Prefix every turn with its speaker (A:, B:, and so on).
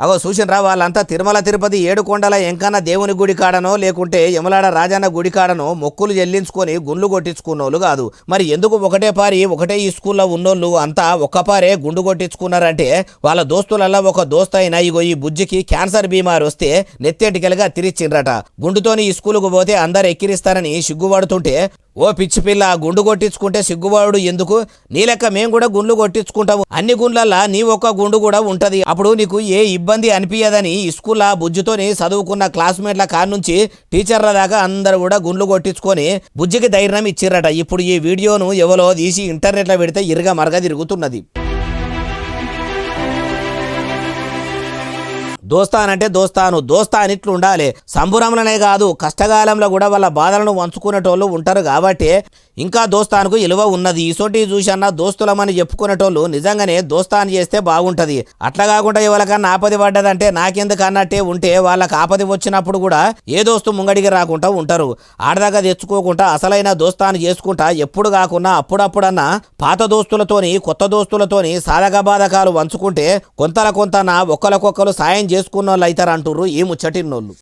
A: అగో చూసినరా వాళ్ళంతా తిరుమల తిరుపతి ఏడుకొండల ఎంకన్న దేవుని గుడి కాడనో లేకుంటే యమలాడ రాజన్న గుడి కాడనో మొక్కులు చెల్లించుకొని గుండ్లు కొట్టించుకున్నోళ్ళు కాదు. మరి ఎందుకు ఒకటే పారి ఒకటే ఈ స్కూల్లో ఉన్నోళ్ళు అంతా ఒక్కపారే గుండు కొట్టించుకున్నారంటే వాళ్ళ దోస్తులల్లా ఒక దోస్తు అయినా ఇగో ఈ బుజ్జికి క్యాన్సర్ బీమారు వస్తే నెత్తెటికలుగా తిరిచిండ్రట. గుండుతోని ఈ స్కూలుకు పోతే అందరు ఎక్కిరిస్తారని సిగ్గుపడుతుంటే ఓ పిచ్చి పిల్ల గుండు కొట్టించుకుంటే సిగ్గుబాడు ఎందుకు? నీ లెక్క మేము కూడా గుండ్లు కొట్టించుకుంటాము. అన్ని గుండ్లల్లా నీ ఒక్క గుండు కూడా ఉంటది. అప్పుడు నీకు ఏ ఇబ్బంది అనిపించదని స్కూల్లో బుజ్జితోని చదువుకున్న క్లాస్మేట్ల కాడ నుంచి టీచర్ల దాకా అందరు కూడా గుండ్లు కొట్టించుకొని బుజ్జికి ధైర్యం ఇచ్చిర్రట. ఇప్పుడు ఈ వీడియోను ఎవరో తీసి ఇంటర్నెట్లో పెడితే ఇరుగా మరగా తిరుగుతున్నది. దోస్తానంటే దోస్తానిట్లు ఉండాలి. సంబురంలోనే కాదు కష్టకాలంలో కూడా వాళ్ళ బాధలను వంచుకునేటోళ్ళు ఉంటారు కాబట్టి ఇంకా దోస్తానుకు విలువ ఉన్నది. ఇసోటి చూసన్నా దోస్తులమని చెప్పుకునేటోళ్ళు నిజంగానే దోస్తాను చేస్తే బాగుంటది. అట్లా కాకుండా ఎవరికన్నా ఆపది పడ్డదంటే నాకెందుకు అన్నట్టే ఉంటే వాళ్ళకి ఆపది వచ్చినప్పుడు కూడా ఏ దోస్తు ముంగడికి రాకుండా ఉంటారు. ఆడదాకా తెచ్చుకోకుండా అసలైన దోస్తాను చేసుకుంటా ఎప్పుడు కాకుండా అప్పుడప్పుడన్నా పాత దోస్తులతోని కొత్త దోస్తులతోని సాధక బాధకాలు వంచుకుంటే కొంతన ఒకరికొకరు సాయం చేసుకున్న వాళ్ళు అవుతారు అంటుర్రు ఈ ముచ్చటిన్నోళ్ళు.